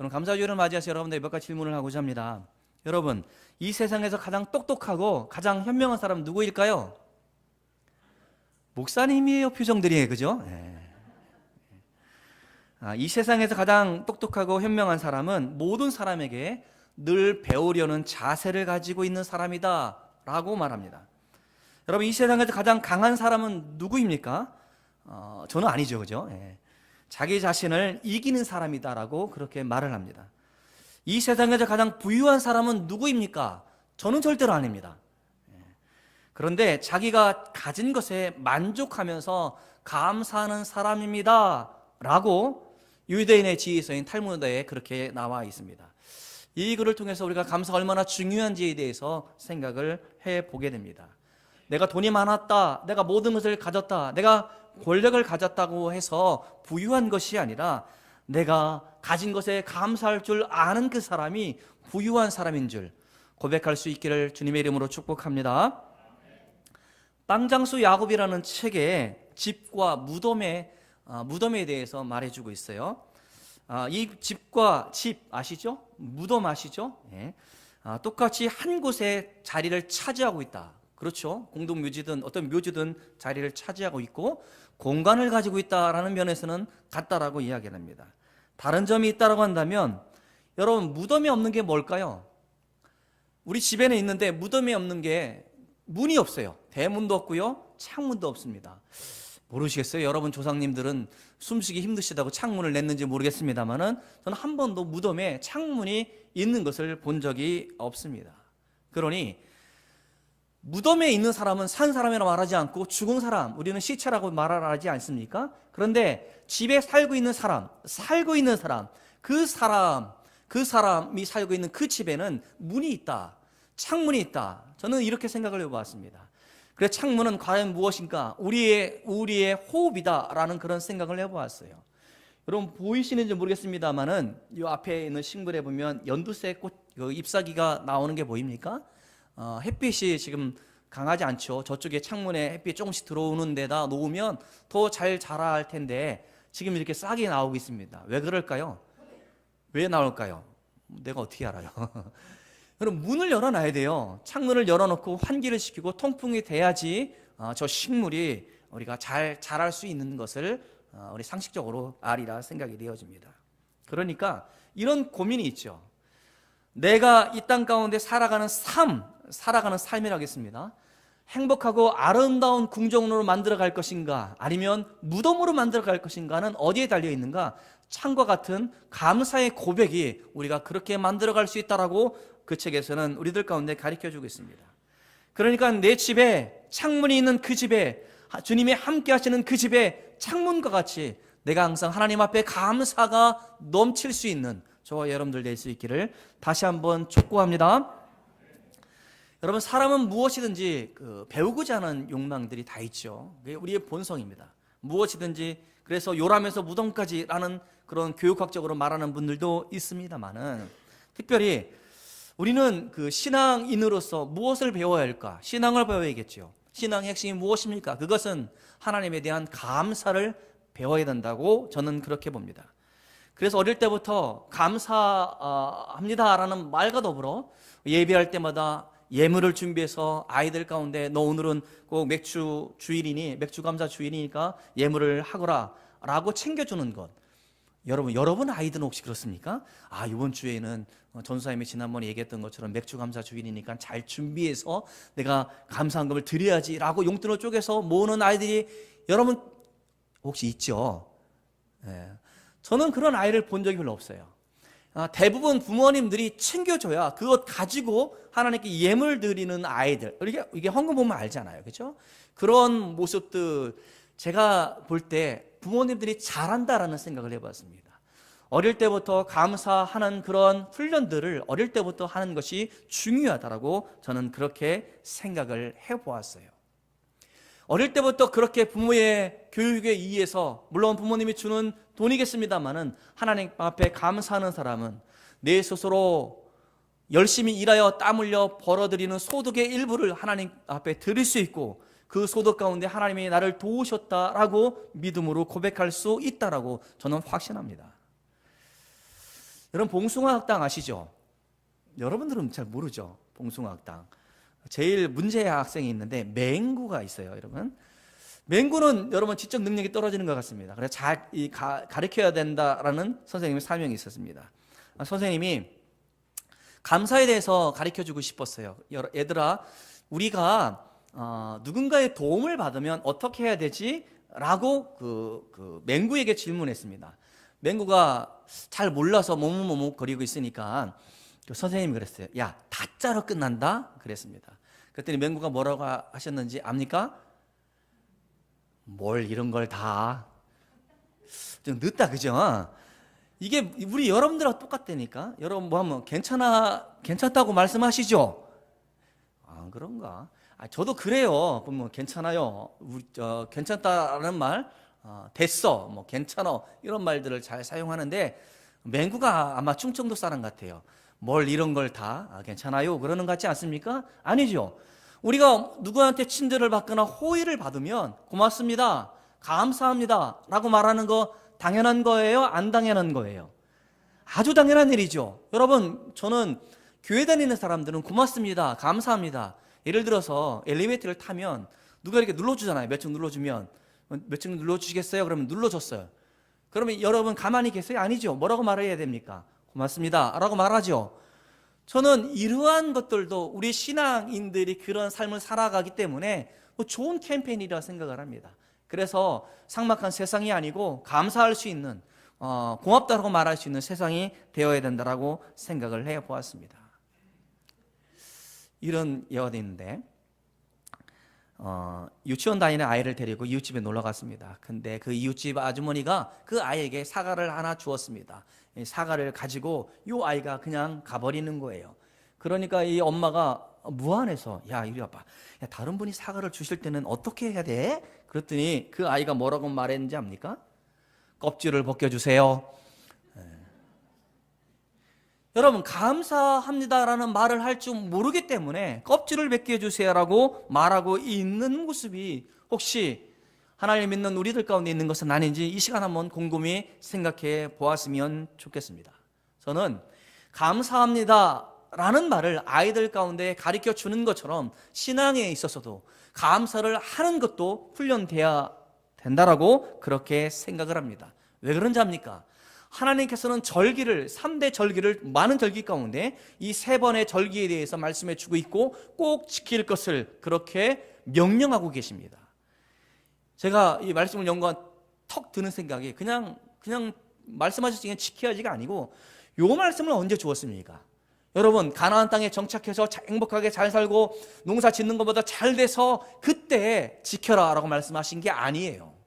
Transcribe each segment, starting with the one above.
여러분, 감사주일을 맞이해서 여러분들 몇 가지 질문을 하고자 합니다. 여러분, 이 세상에서 가장 똑똑하고 가장 현명한 사람은 누구일까요? 목사님이에요. 표정들이, 그죠? 네. 이 세상에서 가장 똑똑하고 현명한 사람은 모든 사람에게 늘 배우려는 자세를 가지고 있는 사람이다 라고 말합니다. 여러분, 이 세상에서 가장 강한 사람은 누구입니까? 저는 아니죠, 그죠? 예. 자기 자신을 이기는 사람이다라고 그렇게 말을 합니다. 이 세상에서 가장 부유한 사람은 누구입니까? 저는 절대로 아닙니다. 예. 그런데 자기가 가진 것에 만족하면서 감사하는 사람입니다 라고 유대인의 지혜서인 탈무드에 그렇게 나와 있습니다. 이 글을 통해서 우리가 감사가 얼마나 중요한지에 대해서 생각을 해보게 됩니다. 내가 돈이 많았다, 내가 모든 것을 가졌다, 내가 권력을 가졌다고 해서 부유한 것이 아니라 내가 가진 것에 감사할 줄 아는 그 사람이 부유한 사람인 줄 고백할 수 있기를 주님의 이름으로 축복합니다. 빵장수 야곱이라는 책에 집과 무덤에 대해서 말해주고 있어요. 이 집과 집 아시죠? 무덤 아시죠? 예. 똑같이 한 곳에 자리를 차지하고 있다. 그렇죠. 공동묘지든 어떤 묘지든 자리를 차지하고 있고 공간을 가지고 있다라는 면에서는 같다라고 이야기를 합니다. 다른 점이 있다라고 한다면 여러분, 무덤이 없는 게 뭘까요? 우리 집에는 있는데 무덤이 없는 게 문이 없어요. 대문도 없고요, 창문도 없습니다. 모르시겠어요? 여러분 조상님들은 숨쉬기 힘드시다고 창문을 냈는지 모르겠습니다만은 저는 한 번도 무덤에 창문이 있는 것을 본 적이 없습니다. 그러니 무덤에 있는 사람은 산 사람이라고 말하지 않고 죽은 사람, 우리는 시체라고 말하지 않습니까? 그런데 집에 살고 있는 사람, 그 사람이 살고 있는 그 집에는 문이 있다, 창문이 있다. 저는 이렇게 생각을 해보았습니다. 그래서 창문은 과연 무엇인가? 우리의 호흡이다라는 그런 생각을 해보았어요. 여러분 보이시는지 모르겠습니다만은 이 앞에 있는 식물에 보면 연두색 꽃 잎사귀가 나오는 게 보입니까? 햇빛이 지금 강하지 않죠. 저쪽에 창문에 햇빛이 조금씩 들어오는 데다 놓으면 더 잘 자랄 텐데 지금 이렇게 싹이 나오고 있습니다. 왜 그럴까요? 왜 나올까요? 내가 어떻게 알아요? 여러분, 문을 열어놔야 돼요. 창문을 열어놓고 환기를 시키고 통풍이 돼야지 저 식물이 우리가 잘 자랄 수 있는 것을 우리 상식적으로 아리라 생각이 되어집니다. 그러니까 이런 고민이 있죠. 내가 이 땅 가운데 살아가는 삶이라고 하겠습니다. 행복하고 아름다운 궁정으로 만들어 갈 것인가, 아니면 무덤으로 만들어 갈 것인가는 어디에 달려 있는가? 창과 같은 감사의 고백이 우리가 그렇게 만들어 갈 수 있다라고 그 책에서는 우리들 가운데 가르쳐 주고 있습니다. 그러니까 내 집에 창문이 있는 그 집에, 주님이 함께 하시는 그 집에 창문과 같이 내가 항상 하나님 앞에 감사가 넘칠 수 있는 저와 여러분들 될 수 있기를 다시 한번 촉구합니다. 여러분, 사람은 무엇이든지 배우고자 하는 욕망들이 다 있죠. 그게 우리의 본성입니다. 무엇이든지, 그래서 요람에서 무덤까지라는 그런 교육학적으로 말하는 분들도 있습니다만은, 특별히 우리는 그 신앙인으로서 무엇을 배워야 할까? 신앙을 배워야겠죠. 신앙의 핵심이 무엇입니까? 그것은 하나님에 대한 감사를 배워야 된다고 저는 그렇게 봅니다. 그래서 어릴 때부터 감사합니다라는 말과 더불어 예배할 때마다 예물을 준비해서 아이들 가운데 너 오늘은 꼭 맥주 감사 주일이니까 예물을 하거라 라고 챙겨주는 것. 여러분 아이들은 혹시 그렇습니까? 이번 주에는 전사님이 지난번에 얘기했던 것처럼 맥주 감사 주일이니까 잘 준비해서 내가 감사한 것을 드려야지 라고 용돈을 쪼개서 모으는 아이들이 여러분 혹시 있죠? 네. 저는 그런 아이를 본 적이 별로 없어요. 대부분 부모님들이 챙겨줘야 그것 가지고 하나님께 예물 드리는 아이들, 이게 헌금 보면 알잖아요, 그렇죠? 그런 모습들 제가 볼 때 부모님들이 잘한다라는 생각을 해봤습니다. 어릴 때부터 감사하는 그런 훈련들을 어릴 때부터 하는 것이 중요하다라고 저는 그렇게 생각을 해보았어요. 어릴 때부터 그렇게 부모의 교육에 의해서, 물론 부모님이 주는 돈이겠습니다만은 하나님 앞에 감사하는 사람은 내 스스로 열심히 일하여 땀 흘려 벌어들이는 소득의 일부를 하나님 앞에 드릴 수 있고, 그 소득 가운데 하나님이 나를 도우셨다라고 믿음으로 고백할 수 있다라고 저는 확신합니다. 여러분 봉숭아학당 아시죠? 여러분들은 잘 모르죠. 봉숭아학당. 제일 문제의 학생이 있는데 맹구가 있어요, 여러분. 맹구는 여러분 지적 능력이 떨어지는 것 같습니다. 그래서 잘 가르쳐야 된다라는 선생님의 사명이 있었습니다. 선생님이 감사에 대해서 가르쳐주고 싶었어요. 얘들아, 우리가 누군가의 도움을 받으면 어떻게 해야 되지? 라고 그 맹구에게 질문했습니다. 맹구가 잘 몰라서 머뭇머뭇거리고 있으니까 그 선생님이 그랬어요. 야, 다자로 끝난다? 그랬습니다. 그랬더니 맹구가 뭐라고 하셨는지 압니까? 뭘 이런 걸 다. 좀 늦다, 그죠? 이게 우리 여러분들하고 똑같다니까. 여러분 뭐 하면 괜찮다고 말씀하시죠? 아, 그런가? 저도 그래요. 그럼 괜찮아요. 괜찮다라는 말, 됐어, 뭐 괜찮아, 이런 말들을 잘 사용하는데 맹구가 아마 충청도 사람 같아요. 뭘 이런 걸 다 괜찮아요 그러는 것 같지 않습니까? 아니죠. 우리가 누구한테 친절을 받거나 호의를 받으면 고맙습니다, 감사합니다 라고 말하는 거 당연한 거예요? 안 당연한 거예요? 아주 당연한 일이죠. 여러분, 저는 교회 다니는 사람들은 고맙습니다, 감사합니다. 예를 들어서 엘리베이터를 타면 누가 이렇게 눌러주잖아요. 몇 층 눌러주면 몇 층 눌러주시겠어요? 그러면 눌러줬어요. 그러면 여러분 가만히 계세요? 아니죠. 뭐라고 말해야 됩니까? 고맙습니다 라고 말하죠. 저는 이러한 것들도 우리 신앙인들이 그런 삶을 살아가기 때문에 좋은 캠페인이라 생각을 합니다. 그래서 삭막한 세상이 아니고 감사할 수 있는, 고맙다고 말할 수 있는 세상이 되어야 된다고 생각을 해보았습니다. 이런 예화도 있는데, 유치원 다니는 아이를 데리고 이웃집에 놀러 갔습니다. 근데 그 이웃집 아주머니가 그 아이에게 사과를 하나 주었습니다. 사과를 가지고 이 아이가 그냥 가버리는 거예요. 그러니까 이 엄마가 무안해서, 야, 이리 와봐, 야, 다른 분이 사과를 주실 때는 어떻게 해야 돼? 그랬더니 그 아이가 뭐라고 말했는지 압니까? 껍질을 벗겨주세요. 여러분, 감사합니다라는 말을 할 줄 모르기 때문에 껍질을 벗겨주세요라고 말하고 있는 모습이 혹시 하나님 믿는 우리들 가운데 있는 것은 아닌지 이 시간 한번 곰곰이 생각해 보았으면 좋겠습니다. 저는 감사합니다라는 말을 아이들 가운데 가르쳐 주는 것처럼 신앙에 있어서도 감사를 하는 것도 훈련돼야 된다라고 그렇게 생각을 합니다. 왜 그런지 압니까? 하나님께서는 절기를, 3대 절기를, 많은 절기 가운데 이 3번의 절기에 대해서 말씀해 주고 있고 꼭 지킬 것을 그렇게 명령하고 계십니다. 제가 이 말씀을 연구한 턱 드는 생각이 그냥 말씀하셨으니 지켜야지가 아니고, 요 말씀을 언제 주었습니까? 여러분, 가나안 땅에 정착해서 행복하게 잘 살고 농사 짓는 것보다 잘 돼서 그때 지켜라 라고 말씀하신 게 아니에요.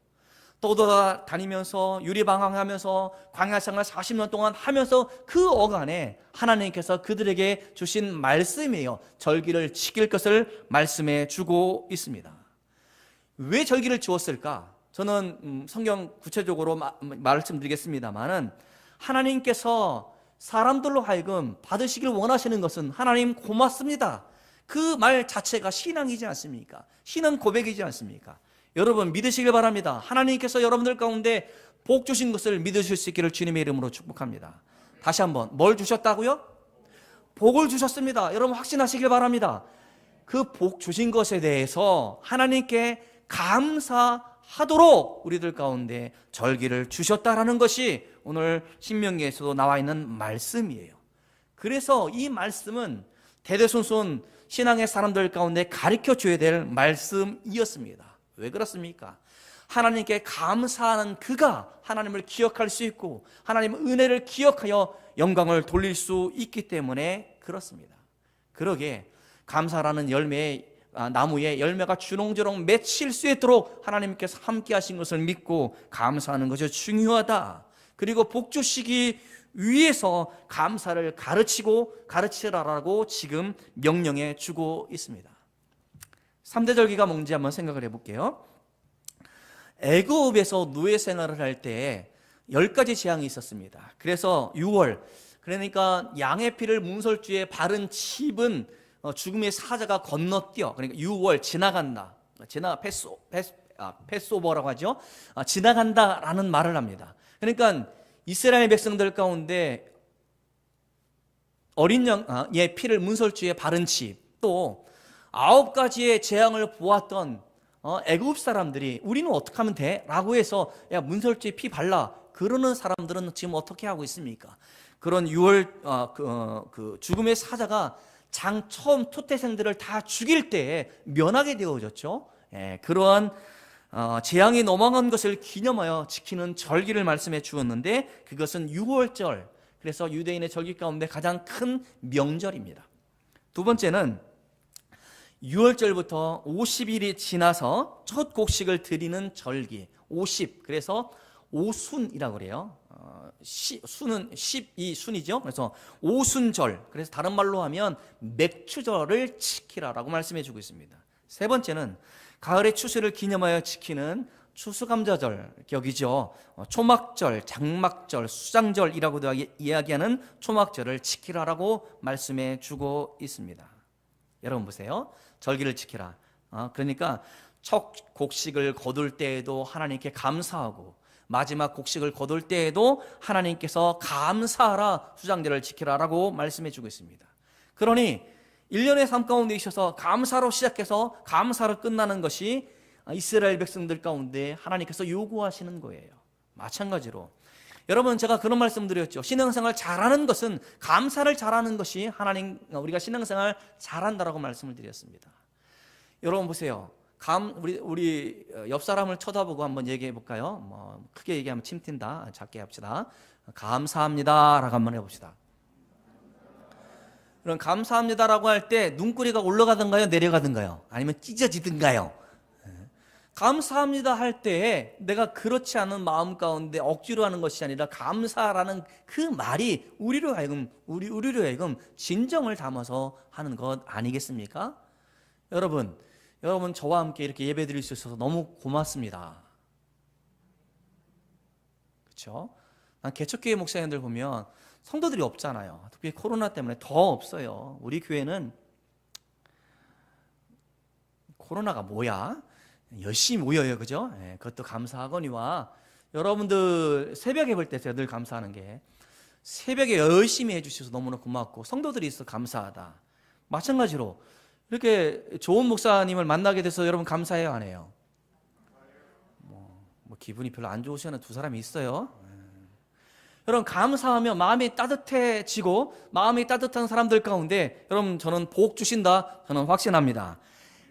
떠돌아다니면서 유리방황하면서 광야생활 40년 동안 하면서 그 어간에 하나님께서 그들에게 주신 말씀이에요. 절기를 지킬 것을 말씀해 주고 있습니다. 왜 절기를 주었을까? 저는 성경 구체적으로 말씀드리겠습니다만은, 하나님께서 사람들로 하여금 받으시길 원하시는 것은 하나님 고맙습니다, 그 말 자체가 신앙이지 않습니까? 신앙 고백이지 않습니까? 여러분, 믿으시길 바랍니다. 하나님께서 여러분들 가운데 복 주신 것을 믿으실 수 있기를 주님의 이름으로 축복합니다. 다시 한번, 뭘 주셨다고요? 복을 주셨습니다. 여러분 확신하시길 바랍니다. 그 복 주신 것에 대해서 하나님께 감사하도록 우리들 가운데 절기를 주셨다라는 것이 오늘 신명기에서도 나와 있는 말씀이에요. 그래서 이 말씀은 대대손손 신앙의 사람들 가운데 가르쳐 줘야 될 말씀이었습니다. 왜 그렇습니까? 하나님께 감사하는 그가 하나님을 기억할 수 있고 하나님의 은혜를 기억하여 영광을 돌릴 수 있기 때문에 그렇습니다. 그러게 감사라는 나무에 열매가 주렁주렁 맺힐 수 있도록 하나님께서 함께 하신 것을 믿고 감사하는 것이 중요하다. 그리고 복 주시기 위해서 감사를 가르치라라고 지금 명령해 주고 있습니다. 3대 절기가 뭔지 한번 생각을 해볼게요. 애굽에서 노예 생활을 할 때 10가지 재앙이 있었습니다. 그래서 6월, 그러니까 양의 피를 문설주에 바른 칩은 죽음의 사자가 건너뛰어, 그러니까 6월 지나간다, 패스오버라고 하죠. 지나간다라는 말을 합니다. 그러니까 이스라엘 백성들 가운데 어린 양의 피를 문설주에 바른 집, 또 9가지의 재앙을 보았던 애굽 사람들이 우리는 어떻게 하면 돼? 라고 해서 야 문설주에 피 발라 그러는 사람들은 지금 어떻게 하고 있습니까? 그런 그 죽음의 사자가 장 처음 토태생들을 다 죽일 때에 면하게 되어졌죠. 그러한 재앙이 넘어간 것을 기념하여 지키는 절기를 말씀해 주었는데 그것은 유월절, 그래서 유대인의 절기 가운데 가장 큰 명절입니다. 두 번째는 6월절부터 50일이 지나서 첫 곡식을 드리는 절기 50, 그래서 오순이라고 그래요. 순은 12순이죠. 그래서 오순절, 그래서 다른 말로 하면 맥추절을 지키라라고 말씀해 주고 있습니다. 세 번째는 가을의 추수를 기념하여 지키는 추수감자절 격이죠. 초막절, 장막절, 수장절이라고도 이야기하는 초막절을 지키라라고 말씀해 주고 있습니다. 여러분 보세요. 절기를 지키라. 그러니까 첫 곡식을 거둘 때에도 하나님께 감사하고 마지막 곡식을 거둘 때에도 하나님께서 감사하라, 수장절을 지키라라고 말씀해 주고 있습니다. 그러니 1년의 삶 가운데 있어서 감사로 시작해서 감사로 끝나는 것이 이스라엘 백성들 가운데 하나님께서 요구하시는 거예요. 마찬가지로 여러분, 제가 그런 말씀 드렸죠. 신앙생활 잘하는 것은 감사를 잘하는 것이 우리가 신앙생활 잘한다라고 말씀을 드렸습니다. 여러분 보세요. 우리 옆 사람을 쳐다보고 한번 얘기해 볼까요? 크게 얘기하면 침 튄다. 작게 합시다. 감사합니다라고 한번 해봅시다. 그럼 감사합니다라고 할 때 눈꼬리가 올라가든가요, 내려가든가요? 아니면 찢어지든가요? 감사합니다 할 때 내가 그렇지 않은 마음 가운데 억지로 하는 것이 아니라 감사라는 그 말이 우리로 하여금 진정을 담아서 하는 것 아니겠습니까? 여러분 저와 함께 이렇게 예배 드릴 수 있어서 너무 고맙습니다. 그렇죠? 난 개척교회 목사님들 보면 성도들이 없잖아요. 특히 코로나 때문에 더 없어요. 우리 교회는 코로나가 뭐야? 열심히 모여요, 그죠? 그것도 감사하거니와 여러분들 새벽에 볼 때 제가 늘 감사하는 게 새벽에 열심히 해주셔서 너무나 고맙고 성도들이 있어 감사하다. 마찬가지로 이렇게 좋은 목사님을 만나게 돼서 여러분 감사해요, 안 해요? 뭐 기분이 별로 안 좋으시는 두 사람이 있어요. 여러분 감사하면 마음이 따뜻해지고 마음이 따뜻한 사람들 가운데 여러분 저는 복 주신다, 저는 확신합니다.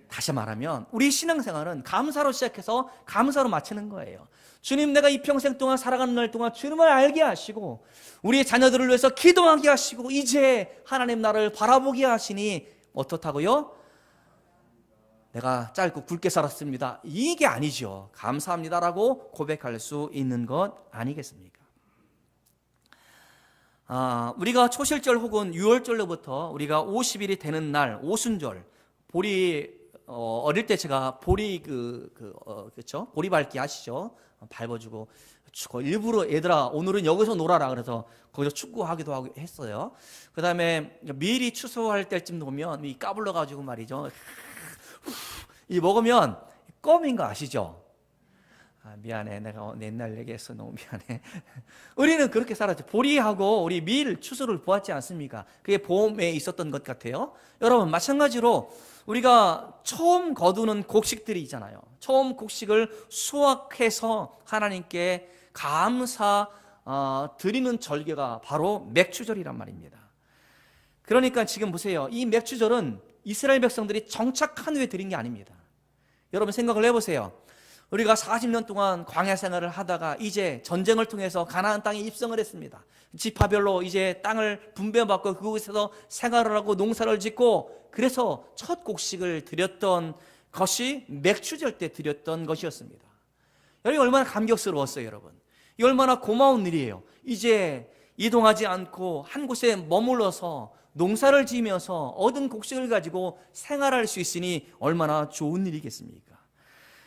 다시 말하면 우리 신앙생활은 감사로 시작해서 감사로 마치는 거예요. 주님, 내가 이 평생 동안 살아가는 날 동안 주님을 알게 하시고 우리의 자녀들을 위해서 기도하게 하시고 이제 하나님 나를 바라보게 하시니 어떻다고요? 내가 짧고 굵게 살았습니다. 이게 아니죠. 감사합니다라고 고백할 수 있는 것 아니겠습니까? 우리가 초실절 혹은 유월절로부터 우리가 50일이 되는 날 오순절, 어릴 때 제가 보리 그렇죠? 보리 밟기 아시죠? 밟아주고 일부러 얘들아 오늘은 여기서 놀아라 그래서 거기서 축구하기도 하고 했어요. 그 다음에 미리 추수할 때쯤 보면 이 까불러 가지고 말이죠. 이 먹으면 껌인 거 아시죠? 미안해, 내가 옛날 얘기했어, 너무 미안해. 우리는 그렇게 살았죠. 보리하고 우리 밀 추수를 보았지 않습니까? 그게 봄에 있었던 것 같아요. 여러분 마찬가지로 우리가 처음 거두는 곡식들이 있잖아요. 처음 곡식을 수확해서 하나님께 감사 드리는 절기가 바로 맥추절이란 말입니다. 그러니까 지금 보세요. 이 맥추절은 이스라엘 백성들이 정착한 후에 드린 게 아닙니다. 여러분 생각을 해보세요. 우리가 40년 동안 광야 생활을 하다가 이제 전쟁을 통해서 가나안 땅에 입성을 했습니다. 지파별로 이제 땅을 분배받고 그곳에서 생활을 하고 농사를 짓고 그래서 첫 곡식을 드렸던 것이 맥추절 때 드렸던 것이었습니다. 여러분 얼마나 감격스러웠어요, 여러분. 이 얼마나 고마운 일이에요. 이제 이동하지 않고 한 곳에 머물러서 농사를 지으면서 얻은 곡식을 가지고 생활할 수 있으니 얼마나 좋은 일이겠습니까?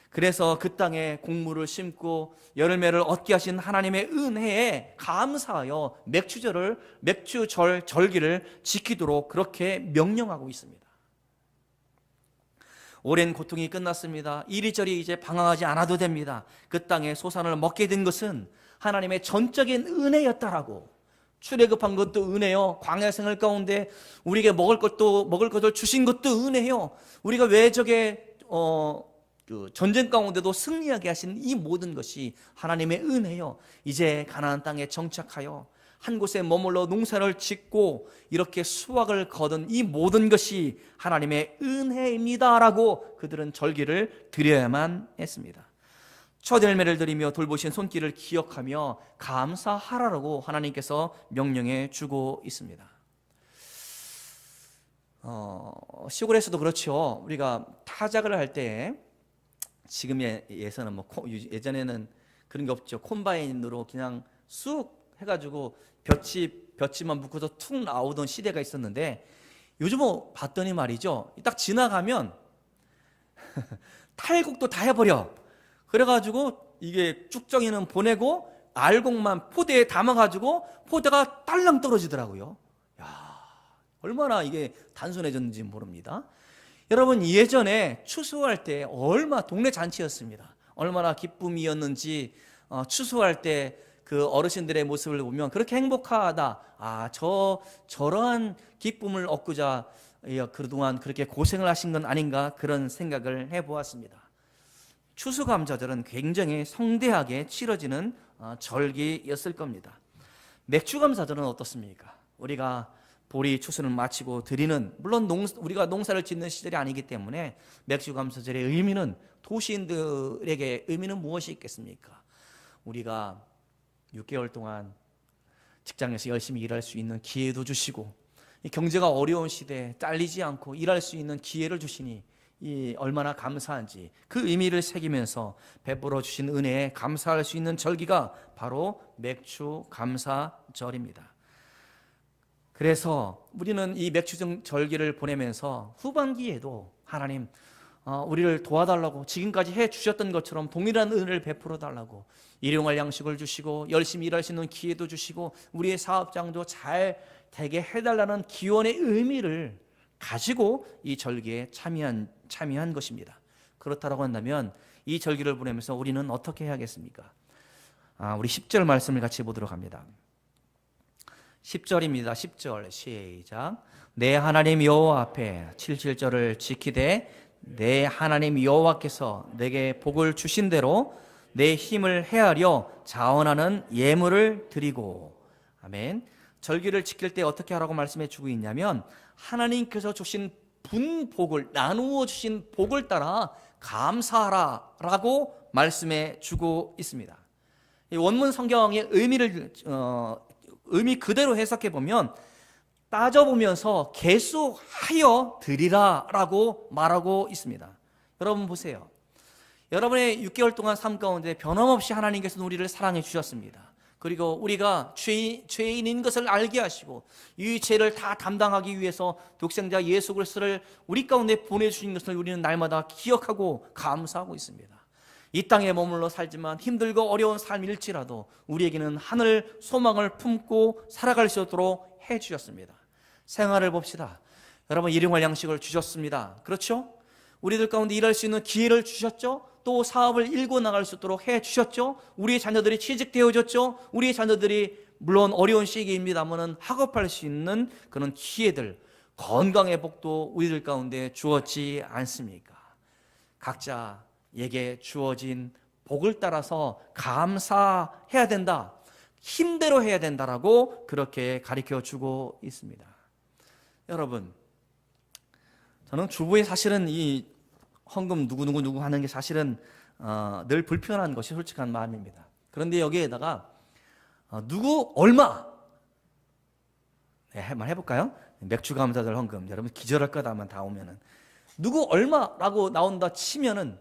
그래서 그 땅에 곡물을 심고 열매를 얻게 하신 하나님의 은혜에 감사하여 맥추절 절기를 지키도록 그렇게 명령하고 있습니다. 오랜 고통이 끝났습니다. 이리저리 이제 방황하지 않아도 됩니다. 그 땅에 소산을 먹게 된 것은 하나님의 전적인 은혜였다라고 출애굽한 것도 은혜요. 광야 생활 가운데 우리에게 먹을 것을 주신 것도 은혜요. 우리가 외적의 그 전쟁 가운데도 승리하게 하신 이 모든 것이 하나님의 은혜요. 이제 가나안 땅에 정착하여 한 곳에 머물러 농사를 짓고 이렇게 수확을 거둔 이 모든 것이 하나님의 은혜입니다라고 그들은 절기를 드려야만 했습니다. 첫 열매를 드리며 돌보신 손길을 기억하며 감사하라고 하나님께서 명령해 주고 있습니다. 시골에서도 그렇죠. 우리가 타작을 할 때 지금에서는 예전에는 그런 게 없죠. 콤바인으로 그냥 쑥 해가지고 볕지만 묶어서 툭 나오던 시대가 있었는데 요즘은 봤더니 말이죠. 딱 지나가면 탈곡도 다 해버려. 그래가지고 이게 쭉정이는 보내고 알곡만 포대에 담아가지고 포대가 딸랑 떨어지더라고요. 야, 얼마나 이게 단순해졌는지 모릅니다. 여러분, 예전에 추수할 때 동네 잔치였습니다. 얼마나 기쁨이었는지 추수할 때 그 어르신들의 모습을 보면 그렇게 행복하다. 저러한 기쁨을 얻고자 그동안 그렇게 고생을 하신 건 아닌가 그런 생각을 해보았습니다. 추수감사절은 굉장히 성대하게 치러지는 절기였을 겁니다. 맥주감사절은 어떻습니까? 우리가 보리 추수를 마치고 드리는, 물론 우리가 농사를 짓는 시절이 아니기 때문에 맥주감사절의 의미는, 도시인들에게 의미는 무엇이 있겠습니까? 우리가 6개월 동안 직장에서 열심히 일할 수 있는 기회도 주시고, 경제가 어려운 시대에 잘리지 않고 일할 수 있는 기회를 주시니 얼마나 감사한지 그 의미를 새기면서 베풀어 주신 은혜에 감사할 수 있는 절기가 바로 맥주 감사절입니다. 그래서 우리는 이 맥주 절기를 보내면서 후반기에도 하나님 우리를 도와달라고, 지금까지 해주셨던 것처럼 동일한 은혜를 베풀어 달라고, 일용할 양식을 주시고 열심히 일할 수 있는 기회도 주시고 우리의 사업장도 잘 되게 해달라는 기원의 의미를 가지고 이 절기에 참여한 것입니다. 그렇다고 한다면 이 절기를 보내면서 우리는 어떻게 해야겠습니까? 우리 10절 말씀을 같이 보도록 합니다. 10절입니다. 10절 시작. 내 하나님 여호와 앞에 77절을 지키되 내 하나님 여호와께서 내게 복을 주신 대로 내 힘을 헤아려 자원하는 예물을 드리고. 아멘. 절기를 지킬 때 어떻게 하라고 말씀해 주고 있냐면, 하나님께서 주신 분복을, 나누어 주신 복을 따라 감사하라 라고 말씀해 주고 있습니다. 이 원문 성경의 의미 그대로 해석해 보면, 따져보면서 계속하여 드리라 라고 말하고 있습니다. 여러분 보세요. 여러분의 6개월 동안 삶 가운데 변함없이 하나님께서는 우리를 사랑해 주셨습니다. 그리고 우리가 죄인인 것을 알게 하시고 이 죄를 다 담당하기 위해서 독생자 예수 그리스도를 우리 가운데 보내주신 것을 우리는 날마다 기억하고 감사하고 있습니다. 이 땅에 머물러 살지만 힘들고 어려운 삶일지라도 우리에게는 하늘 소망을 품고 살아갈 수 있도록 해주셨습니다. 생활을 봅시다. 여러분, 일용할 양식을 주셨습니다. 그렇죠? 우리들 가운데 일할 수 있는 기회를 주셨죠? 또 사업을 일궈 나갈 수 있도록 해주셨죠? 우리의 자녀들이 취직되어졌죠? 우리의 자녀들이 물론 어려운 시기입니다만 학업할 수 있는 그런 기회들, 건강의 복도 우리들 가운데 주었지 않습니까? 각자에게 주어진 복을 따라서 감사해야 된다, 힘대로 해야 된다라고 그렇게 가르쳐주고 있습니다. 여러분, 저는 주부의 사실은 이 헌금 누구 하는 게 사실은 늘 불편한 것이 솔직한 마음입니다. 그런데 여기에다가 누구 얼마, 한번 해볼까요? 맥주 감사절 헌금, 여러분 기절할 거다만 다 오면은 누구 얼마라고 나온다 치면은,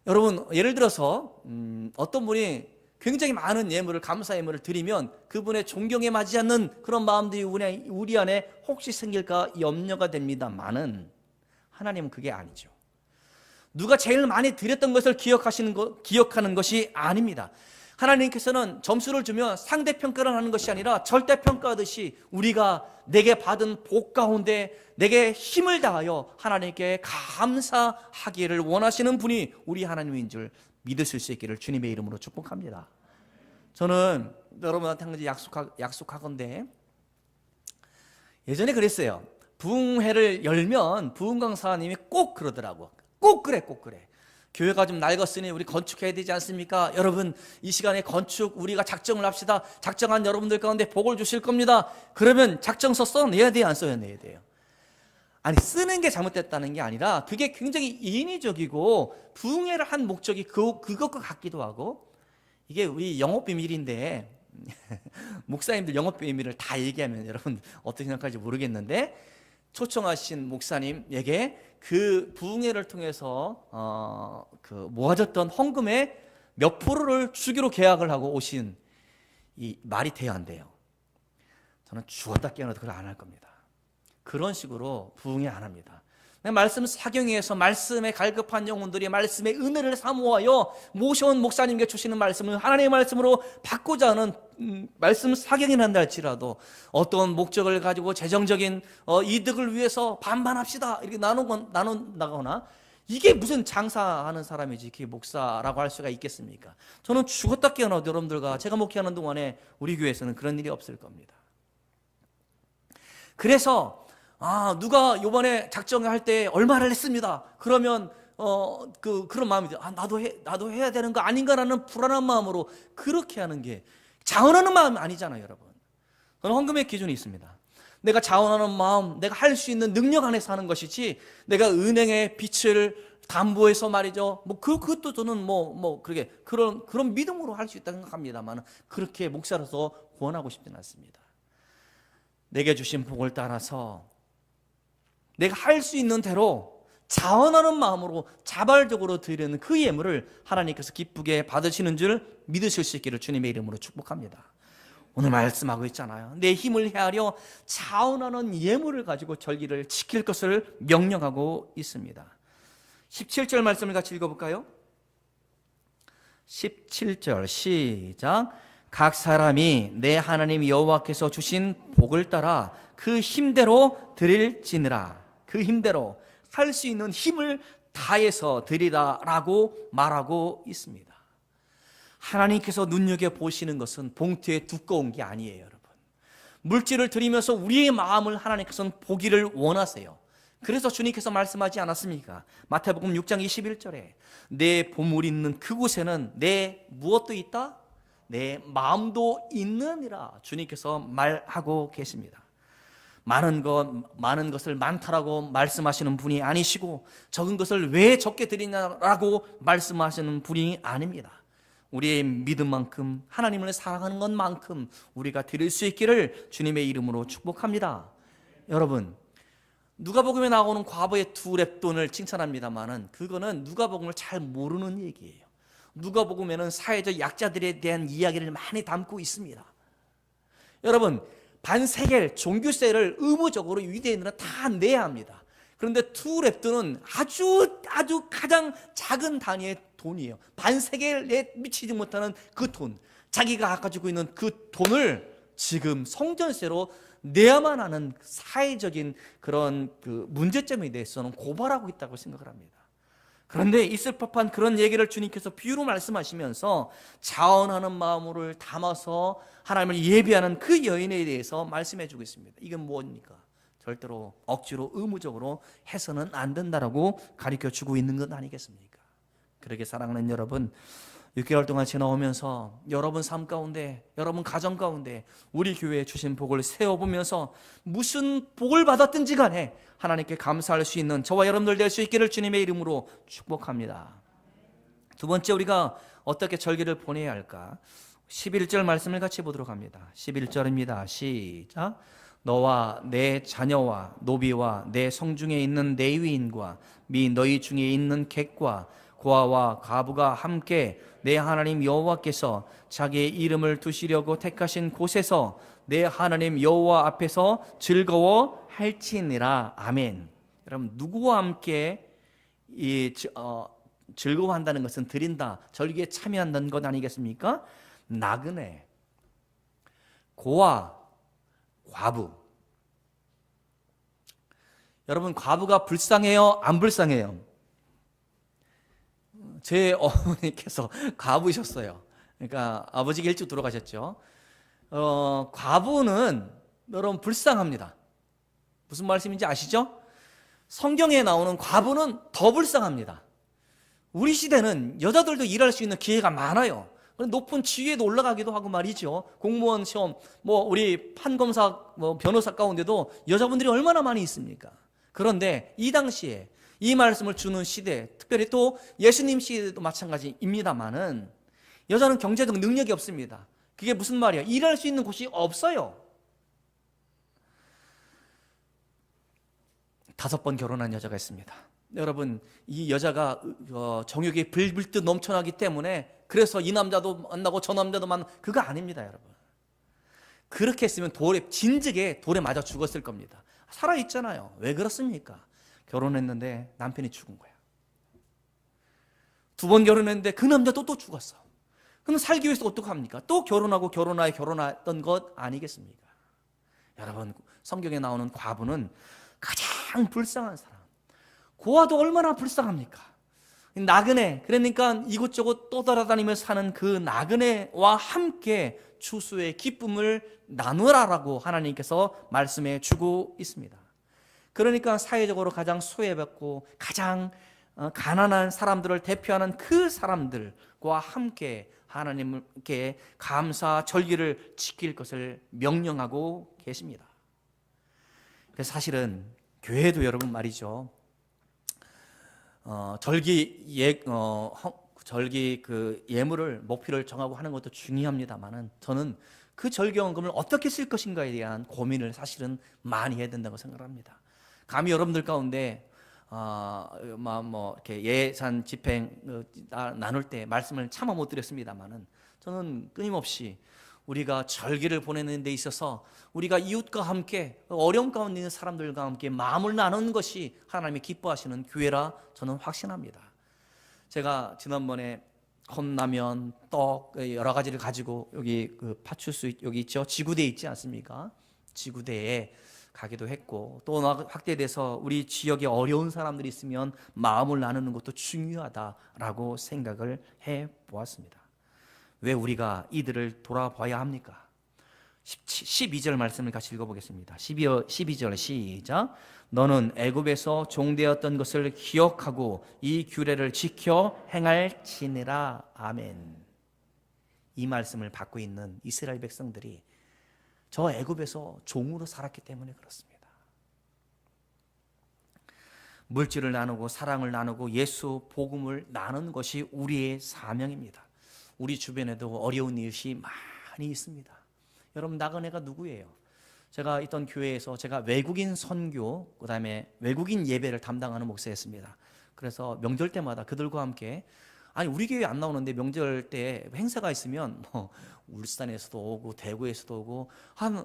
여러분 예를 들어서 어떤 분이 굉장히 많은 예물을, 감사 예물을 드리면 그분의 존경에 맞지 않는 그런 마음들이 우리 안에 혹시 생길까 염려가 됩니다만은, 하나님은 그게 아니죠. 누가 제일 많이 드렸던 것을 기억하는 것이 아닙니다. 하나님께서는 점수를 주면 상대평가를 하는 것이 아니라 절대평가하듯이 우리가 내게 받은 복 가운데 내게 힘을 다하여 하나님께 감사하기를 원하시는 분이 우리 하나님인 줄 믿으실 수 있기를 주님의 이름으로 축복합니다. 저는 여러분한테 한 가지 약속하건대, 예전에 그랬어요. 부흥회를 열면 부흥 강사님이 꼭 그러더라고. 꼭 그래, 꼭 그래. 교회가 좀 낡았으니 우리 건축해야 되지 않습니까? 여러분, 이 시간에 건축 우리가 작정을 합시다. 작정한 여러분들 가운데 복을 주실 겁니다. 그러면 작정서 써내야 돼요, 안 써내야 돼요? 아니, 쓰는 게 잘못됐다는 게 아니라 그게 굉장히 인위적이고 부흥회를 한 목적이 그것과 같기도 하고, 이게 우리 영업 비밀인데 목사님들 영업 비밀을 다 얘기하면 여러분 어떻게 생각할지 모르겠는데, 초청하신 목사님에게 그 부흥회를 통해서 모아졌던 헌금의 몇 프로를 주기로 계약을 하고 오신, 이 말이 돼야 안 돼요? 저는 죽었다 깨어나도 그걸 안 할 겁니다. 그런 식으로 부흥회 안 합니다. 말씀 사경회에서 말씀에 갈급한 영혼들이 말씀의 은혜를 사모하여 모셔온 목사님께 주시는 말씀을 하나님의 말씀으로 받고자 하는 말씀 사경이 난다 할지라도 어떤 목적을 가지고 재정적인 이득을 위해서 반반합시다 이렇게 나눈다거나, 이게 무슨 장사하는 사람이지 그게 목사라고 할 수가 있겠습니까? 저는 죽었다 깨어나도 여러분들과 제가 목회하는 동안에 우리 교회에서는 그런 일이 없을 겁니다. 그래서 누가 요번에 작정할 때 얼마를 했습니다. 그러면 그런 마음이 들어요. 나도 해야 되는 거 아닌가라는 불안한 마음으로 그렇게 하는 게 자원하는 마음이 아니잖아요, 여러분. 저는 헌금의 기준이 있습니다. 내가 자원하는 마음, 내가 할 수 있는 능력 안에서 하는 것이지, 내가 은행에 빚을 담보해서 말이죠. 그것도 저는 그렇게 그런 믿음으로 할 수 있다고 생각합니다만, 그렇게 목사로서 권하고 싶지는 않습니다. 내게 주신 복을 따라서 내가 할 수 있는 대로 자원하는 마음으로 자발적으로 드리는 그 예물을 하나님께서 기쁘게 받으시는 줄 믿으실 수 있기를 주님의 이름으로 축복합니다. 오늘 말씀하고 있잖아요. 내 힘을 헤아려 자원하는 예물을 가지고 절기를 지킬 것을 명령하고 있습니다. 17절 말씀을 같이 읽어볼까요? 17절 시작. 각 사람이 내 하나님 여호와께서 주신 복을 따라 그 힘대로 드릴지니라. 그 힘대로 할 수 있는 힘을 다해서 드리라라고 말하고 있습니다. 하나님께서 눈여겨보시는 것은 봉투에 두꺼운 게 아니에요, 여러분. 물질을 드리면서 우리의 마음을 하나님께서는 보기를 원하세요. 그래서 주님께서 말씀하지 않았습니까? 마태복음 6장 21절에 내 보물 있는 그곳에는 내 무엇도 있다? 내 마음도 있느니라 주님께서 말하고 계십니다. 많은 것을 많다라고 말씀하시는 분이 아니시고, 적은 것을 왜 적게 드리냐라고 말씀하시는 분이 아닙니다. 우리의 믿음만큼, 하나님을 사랑하는 것만큼 우리가 드릴 수 있기를 주님의 이름으로 축복합니다. 여러분, 누가복음에 나오는 과부의 2렙돈을 칭찬합니다만은 그거는 누가복음을 잘 모르는 얘기예요. 누가복음에는 사회적 약자들에 대한 이야기를 많이 담고 있습니다. 여러분, 반세겔 종교세를 의무적으로 유대인들은 다 내야 합니다. 그런데 2렙돈은 아주 가장 작은 단위의 돈이에요. 반세겔에 미치지 못하는 그 돈, 자기가 가지고 있는 그 돈을 지금 성전세로 내야만 하는 사회적인 그런 문제점에 대해서는 고발하고 있다고 생각을 합니다. 그런데 있을 법한 그런 얘기를 주님께서 비유로 말씀하시면서 자원하는 마음을 담아서 하나님을 예배하는 그 여인에 대해서 말씀해 주고 있습니다. 이건 무엇입니까? 절대로 억지로 의무적으로 해서는 안 된다라고 가르쳐 주고 있는 것 아니겠습니까? 그렇게 사랑하는 여러분, 6개월 동안 지나오면서 여러분 삶 가운데, 여러분 가정 가운데 우리 교회에 주신 복을 세어보면서 무슨 복을 받았든지 간에 하나님께 감사할 수 있는 저와 여러분들 될 수 있기를 주님의 이름으로 축복합니다. 두 번째, 우리가 어떻게 절기를 보내야 할까? 11절 말씀을 같이 보도록 합니다. 11절입니다. 시작. 너와 내 자녀와 노비와 내 성중에 있는 레위인과 미 너희 중에 있는 객과 고아와 과부가 함께 내 하나님 여호와께서 자기의 이름을 두시려고 택하신 곳에서 내 하나님 여호와 앞에서 즐거워할지니라. 아멘. 여러분, 누구와 함께 즐거워한다는 것은 드린다, 절기에 참여한다는 것 아니겠습니까? 나그네, 고아, 과부. 여러분, 과부가 불쌍해요? 안 불쌍해요? 제 어머니께서 과부셨어요. 그러니까 아버지가 일찍 돌아가셨죠. 과부는 여러분 불쌍합니다. 무슨 말씀인지 아시죠? 성경에 나오는 과부는 더 불쌍합니다. 우리 시대는 여자들도 일할 수 있는 기회가 많아요. 높은 지위에도 올라가기도 하고 말이죠. 공무원 시험, 우리 판검사, 변호사 가운데도 여자분들이 얼마나 많이 있습니까? 그런데 이 당시에 이 말씀을 주는 시대, 특별히 또 예수님 시대도 마찬가지입니다만은 여자는 경제적 능력이 없습니다. 그게 무슨 말이야? 일할 수 있는 곳이 없어요. 5번 결혼한 여자가 있습니다. 여러분, 이 여자가 정욕이 불불듯 넘쳐나기 때문에 그래서 이 남자도 만나고 저 남자도 만나고, 그거 아닙니다, 여러분. 그렇게 했으면 진즉에 돌에 맞아 죽었을 겁니다. 살아있잖아요. 왜 그렇습니까? 결혼했는데 남편이 죽은 거야. 2번 결혼했는데 그 남자도 또 죽었어. 그럼 살기 위해서 어떡합니까? 또 결혼했던 것 아니겠습니까? 여러분, 성경에 나오는 과부는 가장 불쌍한 사람. 고아도 얼마나 불쌍합니까? 나그네, 그러니까 이곳저곳 떠돌아다니며 사는 그 나그네와 함께 추수의 기쁨을 나누라라고 하나님께서 말씀해 주고 있습니다. 그러니까 사회적으로 가장 소외받고 가장 가난한 사람들을 대표하는 그 사람들과 함께 하나님께 감사 절기를 지킬 것을 명령하고 계십니다. 그래서 사실은 교회도 여러분 말이죠, 절기 그 예물을 목표를 정하고 하는 것도 중요합니다만은 저는 그 절기원금을 어떻게 쓸 것인가에 대한 고민을 사실은 많이 해야 된다고 생각합니다. 감히 여러분들 가운데 이렇게 예산 집행 나눌 때 말씀을 차마 못 드렸습니다만은 저는 끊임없이 우리가 절기를 보내는 데 있어서 우리가 이웃과 함께 어려움 가운데 있는 사람들과 함께 마음을 나누는 것이 하나님이 기뻐하시는 교회라 저는 확신합니다. 제가 지난번에 컵라면, 떡 여러 가지를 가지고 여기 그 파출소 여기 있죠, 지구대에 있지 않습니까? 지구대에 가기도 했고, 또 확대돼서 우리 지역에 어려운 사람들이 있으면 마음을 나누는 것도 중요하다라고 생각을 해 보았습니다. 왜 우리가 이들을 돌아봐야 합니까? 12절 말씀을 같이 읽어보겠습니다. 12절 시작. 너는 애굽에서 종되었던 것을 기억하고 이 규례를 지켜 행할지니라. 아멘. 이 말씀을 받고 있는 이스라엘 백성들이 저 애굽에서 종으로 살았기 때문에 그렇습니다. 물질을 나누고 사랑을 나누고 예수 복음을 나누는 것이 우리의 사명입니다. 우리 주변에도 어려운 이웃이 많이 있습니다. 여러분, 나그네가 누구예요? 제가 있던 교회에서 제가 외국인 선교, 그 다음에 외국인 예배를 담당하는 목사였습니다. 그래서 명절 때마다 그들과 함께, 우리 교회 안 나오는데 명절 때 행사가 있으면 울산에서도 오고 대구에서도 오고 한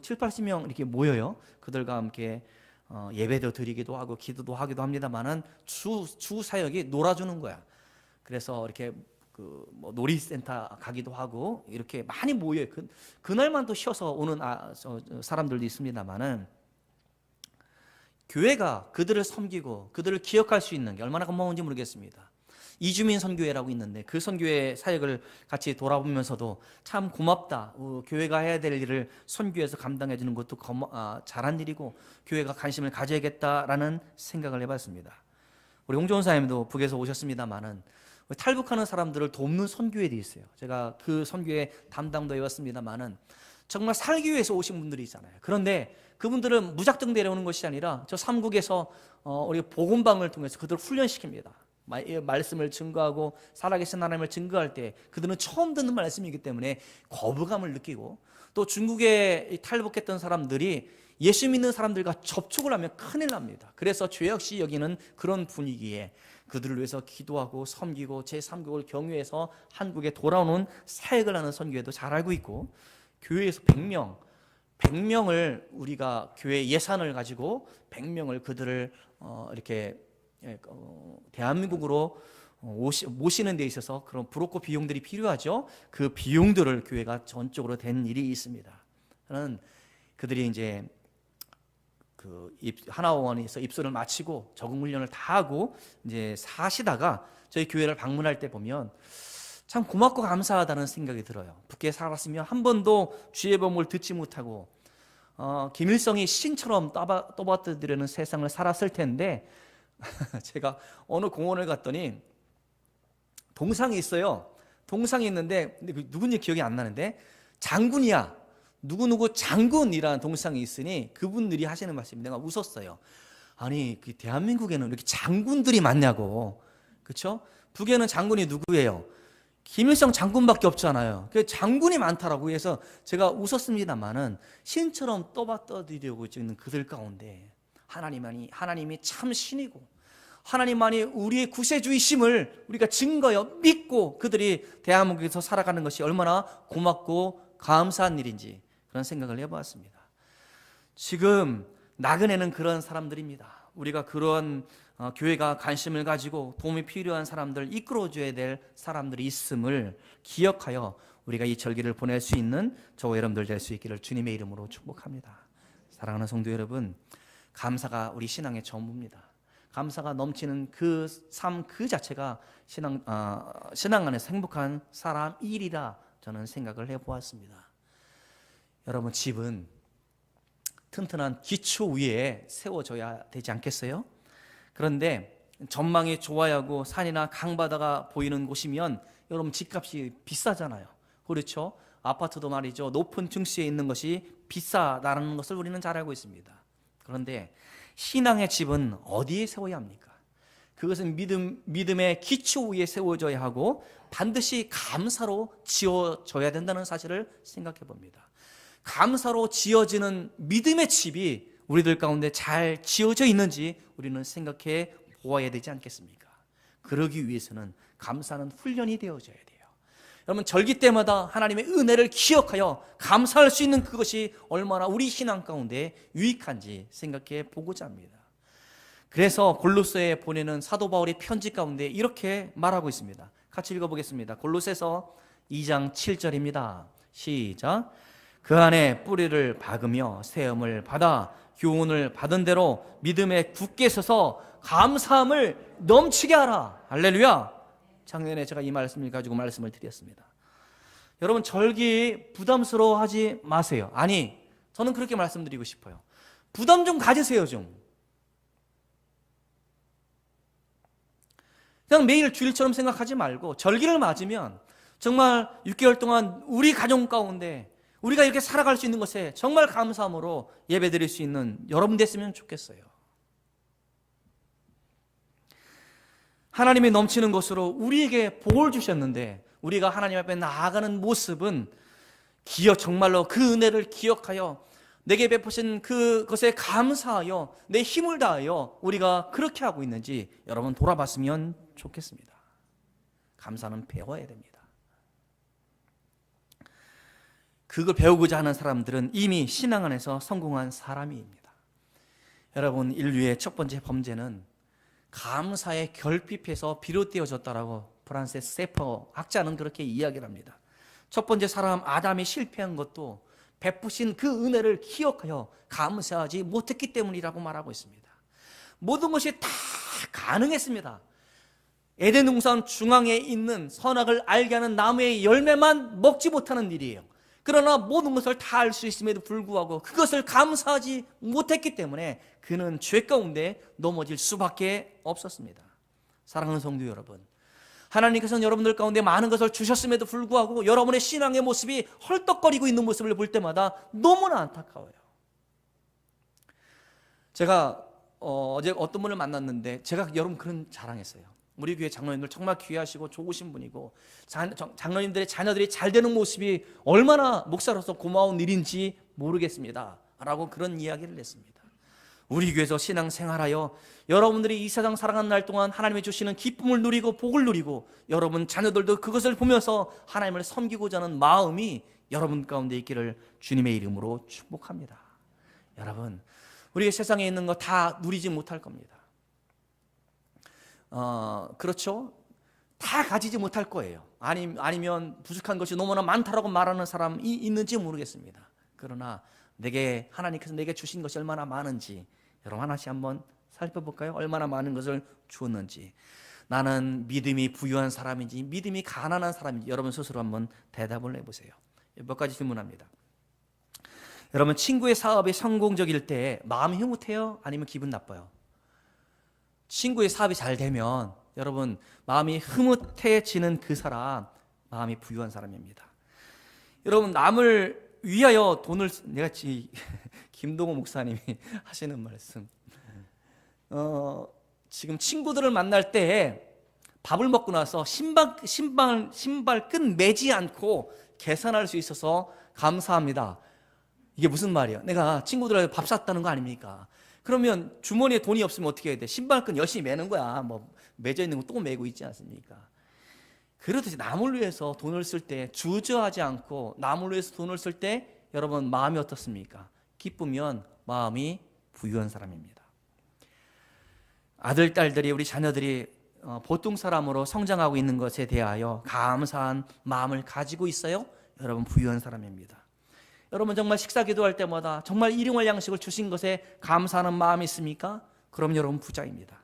7, 80명 이렇게 모여요. 그들과 함께 예배도 드리기도 하고 기도도 하기도 합니다만은 주 사역이 놀아주는 거야. 그래서 이렇게 놀이센터 가기도 하고 이렇게 많이 모여요. 그날만 또 쉬어서 오는 사람들도 있습니다만은 교회가 그들을 섬기고 그들을 기억할 수 있는 게 얼마나 고마운지 모르겠습니다. 이주민 선교회라고 있는데 그 선교회 사역을 같이 돌아보면서도 참 고맙다. 교회가 해야 될 일을 선교에서 감당해 주는 것도 잘한 일이고 교회가 관심을 가져야겠다라는 생각을 해봤습니다. 우리 홍조원 사님도 북에서 오셨습니다만은 탈북하는 사람들을 돕는 선교회도 있어요. 제가 그 선교회 담당도 해왔습니다만은 정말 살기 위해서 오신 분들이 있잖아요. 그런데 그분들은 무작정 내려오는 것이 아니라 저 삼국에서 우리 복음방을 통해서 그들을 훈련시킵니다. 말씀을 증거하고 살아계신 하나님을 증거할 때 그들은 처음 듣는 말씀이기 때문에 거부감을 느끼고, 또 중국에 탈북했던 사람들이 예수 믿는 사람들과 접촉을 하면 큰일 납니다. 그래서 죄악시 여기는 그런 분위기에 그들을 위해서 기도하고 섬기고 제3국을 경유해서 한국에 돌아오는 사역을 하는 선교회도 잘 알고 있고, 교회에서 100명을 우리가 교회 예산을 가지고 100명을 그들을 이렇게 대한민국으로 모시는 데 있어서 그런 브로커 비용들이 필요하죠. 그 비용들을 교회가 전적으로 댄 일이 있습니다. 저는 그들이 이제 하나원에서 입소를 마치고 적응 훈련을 다 하고 이제 사시다가 저희 교회를 방문할 때 보면 참 고맙고 감사하다는 생각이 들어요. 북에 살았으면 한 번도 주의 복음을 듣지 못하고 김일성이 신처럼 떠받들이는 세상을 살았을 텐데 제가 어느 공원을 갔더니 동상이 있어요. 동상이 있는데 누군지 기억이 안 나는데 장군이야. 누구누구 장군이라는 동상이 있으니 그분들이 하시는 말씀이 내가 웃었어요. 아니 그 대한민국에는 이렇게 장군들이 많냐고. 그렇죠? 북에는 장군이 누구예요? 김일성 장군밖에 없잖아요. 그 장군이 많다라고 해서 제가 웃었습니다만은 신처럼 떠받들이려고 있는 그들 가운데 하나님이 참 신이고 하나님만이 우리의 구세주이심을 우리가 증거하여 믿고 그들이 대한민국에서 살아가는 것이 얼마나 고맙고 감사한 일인지 그런 생각을 해보았습니다. 지금 나그네는 그런 사람들입니다. 우리가 그런 교회가 관심을 가지고 도움이 필요한 사람들, 이끌어줘야 될 사람들이 있음을 기억하여 우리가 이 절기를 보낼 수 있는 저와 여러분들 될 수 있기를 주님의 이름으로 축복합니다. 사랑하는 성도 여러분, 감사가 우리 신앙의 전부입니다. 감사가 넘치는 그 삶 그 자체가 신앙 안에서 행복한 사람 일이라 저는 생각을 해보았습니다. 여러분, 집은 튼튼한 기초 위에 세워져야 되지 않겠어요? 그런데 전망이 좋아야 하고 산이나 강바다가 보이는 곳이면 여러분 집값이 비싸잖아요. 그렇죠? 아파트도 말이죠. 높은 층수에 있는 것이 비싸다는 것을 우리는 잘 알고 있습니다. 그런데 신앙의 집은 어디에 세워야 합니까? 그것은 믿음의 기초 위에 세워져야 하고 반드시 감사로 지어져야 된다는 사실을 생각해 봅니다. 감사로 지어지는 믿음의 집이 우리들 가운데 잘 지어져 있는지 우리는 생각해 보아야 되지 않겠습니까? 그러기 위해서는 감사는 훈련이 되어져야 돼요. 여러분, 절기 때마다 하나님의 은혜를 기억하여 감사할 수 있는 그것이 얼마나 우리 신앙 가운데 유익한지 생각해 보고자 합니다. 그래서 골로새에 보내는 사도 바울의 편지 가운데 이렇게 말하고 있습니다. 같이 읽어보겠습니다. 골로새서 2장 7절입니다. 시작. 그 안에 뿌리를 박으며 세움을 받아 교훈을 받은 대로 믿음에 굳게 서서 감사함을 넘치게 하라. 할렐루야. 작년에 제가 이 말씀을 가지고 말씀을 드렸습니다. 여러분, 절기 부담스러워하지 마세요. 아니, 저는 그렇게 말씀드리고 싶어요. 부담 좀 가지세요. 좀 그냥 매일 주일처럼 생각하지 말고 절기를 맞으면 정말 6개월 동안 우리 가정 가운데 우리가 이렇게 살아갈 수 있는 것에 정말 감사함으로 예배드릴 수 있는 여러분 됐으면 좋겠어요. 하나님이 넘치는 것으로 우리에게 복을 주셨는데 우리가 하나님 앞에 나아가는 모습은 정말로 그 은혜를 기억하여 내게 베푸신 그것에 감사하여 내 힘을 다하여 우리가 그렇게 하고 있는지 여러분 돌아봤으면 좋겠습니다. 감사는 배워야 됩니다. 그걸 배우고자 하는 사람들은 이미 신앙 안에서 성공한 사람입니다. 여러분, 인류의 첫 번째 범죄는 감사의 결핍에서 비롯되어졌다라고 프란세 세퍼 학자는 그렇게 이야기를 합니다. 첫 번째 사람 아담이 실패한 것도 베푸신 그 은혜를 기억하여 감사하지 못했기 때문이라고 말하고 있습니다. 모든 것이 다 가능했습니다. 에덴 동산 중앙에 있는 선악을 알게 하는 나무의 열매만 먹지 못하는 일이에요. 그러나 모든 것을 다 알 수 있음에도 불구하고 그것을 감사하지 못했기 때문에 그는 죄 가운데 넘어질 수밖에 없었습니다. 사랑하는 성도 여러분, 하나님께서는 여러분들 가운데 많은 것을 주셨음에도 불구하고 여러분의 신앙의 모습이 헐떡거리고 있는 모습을 볼 때마다 너무나 안타까워요. 제가 어제 어떤 분을 만났는데 제가 여러분 그런 자랑했어요. 우리 교회 장로님들 정말 귀하시고 좋으신 분이고 장로님들의 자녀들이 잘 되는 모습이 얼마나 목사로서 고마운 일인지 모르겠습니다 라고 그런 이야기를 했습니다. 우리 교회에서 신앙생활하여 여러분들이 이 세상 살아가는 날 동안 하나님이 주시는 기쁨을 누리고 복을 누리고 여러분 자녀들도 그것을 보면서 하나님을 섬기고자 하는 마음이 여러분 가운데 있기를 주님의 이름으로 축복합니다. 여러분, 우리가 세상에 있는 거 다 누리지 못할 겁니다. 그렇죠? 다 가지지 못할 거예요. 아니면 부족한 것이 너무나 많다라고 말하는 사람이 있는지 모르겠습니다. 그러나 하나님께서 내게 주신 것이 얼마나 많은지 여러분 하나씩 한번 살펴볼까요? 얼마나 많은 것을 주었는지. 나는 믿음이 부유한 사람인지 믿음이 가난한 사람인지 여러분 스스로 한번 대답을 해보세요. 몇 가지 질문합니다. 여러분, 친구의 사업이 성공적일 때 마음이 흐뭇해요? 아니면 기분 나빠요? 친구의 사업이 잘 되면 여러분, 마음이 흐뭇해지는 그 사람, 마음이 부유한 사람입니다. 여러분, 남을 위하여 돈을 내가 김동호 목사님이 하시는 말씀, 지금 친구들을 만날 때 밥을 먹고 나서 신발 끈 매지 않고 계산할 수 있어서 감사합니다. 이게 무슨 말이에요? 내가 친구들한테 밥 샀다는 거 아닙니까? 그러면 주머니에 돈이 없으면 어떻게 해야 돼? 신발끈 열심히 매는 거야. 뭐 매져 있는 거 또 매고 있지 않습니까? 그렇듯이 남을 위해서 돈을 쓸 때 주저하지 않고 남을 위해서 돈을 쓸 때 여러분, 마음이 어떻습니까? 기쁘면 마음이 부유한 사람입니다. 아들, 딸들이, 우리 자녀들이 보통 사람으로 성장하고 있는 것에 대하여 감사한 마음을 가지고 있어요? 여러분, 부유한 사람입니다. 여러분, 정말 식사 기도할 때마다 정말 일용할 양식을 주신 것에 감사하는 마음이 있습니까? 그럼 여러분, 부자입니다.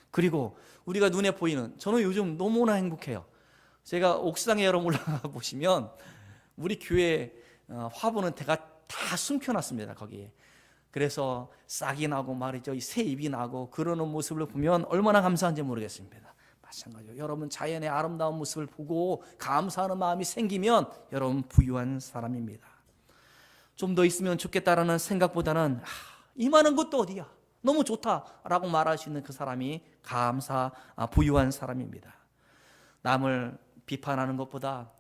그리고 우리가 눈에 보이는, 저는 요즘 너무나 행복해요. 제가 옥상에 여러분 올라가 보시면 우리 교회 화분은 다 숨겨놨습니다, 거기에. 그래서 싹이 나고 말이죠, 새 잎이 나고 그러는 모습을 보면 얼마나 감사한지 모르겠습니다. 마찬가지로 여러분, 자연의 아름다운 모습을 보고 감사하는 마음이 생기면 여러분, 부유한 사람입니다. 좀 더 있으면 좋겠다라는 생각보다는 이만한 것도 어디야, 너무 좋다라고 말할 수 있는 그 사람이 부유한 사람입니다. 남을 비판하는 것보다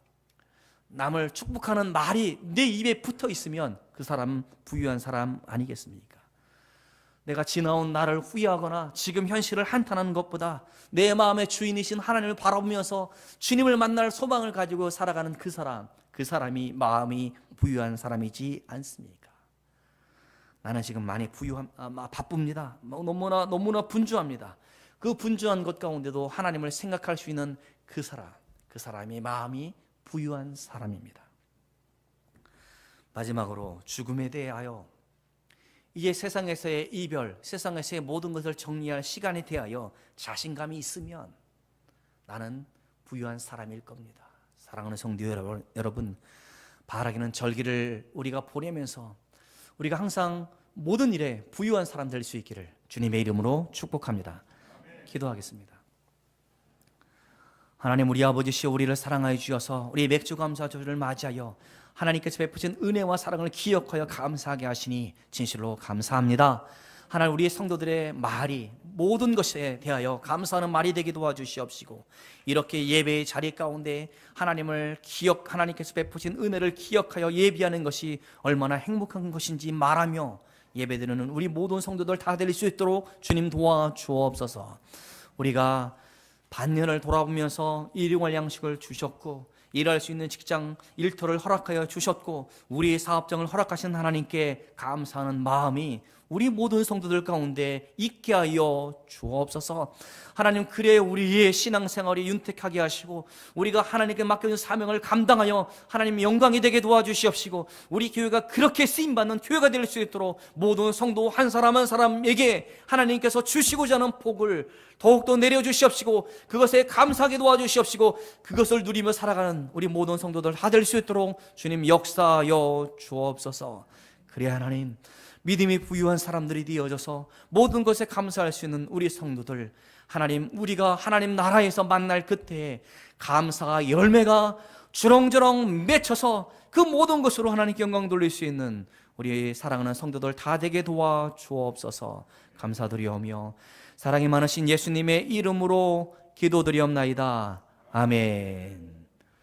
남을 축복하는 말이 내 입에 붙어 있으면 그 사람 부유한 사람 아니겠습니까? 내가 지나온 날을 후회하거나 지금 현실을 한탄하는 것보다 내 마음의 주인이신 하나님을 바라보면서 주님을 만날 소망을 가지고 살아가는 그 사람이 마음이 부유한 사람이지 않습니까? 나는 지금 많이 바쁩니다. 너무나 분주합니다. 그 분주한 것 가운데도 하나님을 생각할 수 있는 그 사람의 마음이 부유한 사람입니다. 마지막으로 죽음에 대하여, 이제 세상에서의 이별, 세상에서의 모든 것을 정리할 시간에 대하여 자신감이 있으면 나는 부유한 사람일 겁니다. 사랑하는 성도 여러분, 바라기는 절기를 우리가 보내면서 우리가 항상 모든 일에 부유한 사람 될 수 있기를 주님의 이름으로 축복합니다. 기도하겠습니다. 하나님, 우리 아버지시여, 우리를 사랑하여 주셔서 우리 맥주 감사 주를 맞이하여 하나님께서 베푸신 은혜와 사랑을 기억하여 감사하게 하시니 진실로 감사합니다. 하나님, 우리의 성도들의 말이 모든 것에 대하여 감사하는 말이 되게 도와주시옵시고, 이렇게 예배의 자리 가운데 하나님께서 베푸신 은혜를 기억하여 예비하는 것이 얼마나 행복한 것인지 말하며 예배드리는 우리 모든 성도들 다 될 수 있도록 주님 도와주옵소서. 우리가 반년을 돌아보면서 일용할 양식을 주셨고, 일할 수 있는 직장 일터를 허락하여 주셨고, 우리의 사업장을 허락하신 하나님께 감사하는 마음이 우리 모든 성도들 가운데 있게 하여 주옵소서. 하나님, 그래 우리의 신앙생활이 윤택하게 하시고 우리가 하나님께 맡겨진 사명을 감당하여 하나님 영광이 되게 도와주시옵시고, 우리 교회가 그렇게 쓰임받는 교회가 될 수 있도록 모든 성도 한 사람 한 사람에게 하나님께서 주시고자 하는 복을 더욱더 내려주시옵시고, 그것에 감사하게 도와주시옵시고, 그것을 누리며 살아가는 우리 모든 성도들 다 될 수 있도록 주님 역사하여 주옵소서. 그래 하나님, 믿음이 부유한 사람들이 되어져서 모든 것에 감사할 수 있는 우리 성도들, 하나님, 우리가 하나님 나라에서 만날 그때에 감사가 열매가 주렁주렁 맺혀서 그 모든 것으로 하나님께 영광 돌릴 수 있는 우리 사랑하는 성도들 다 되게 도와주옵소서. 감사드리오며 사랑이 많으신 예수님의 이름으로 기도드리옵나이다. 아멘.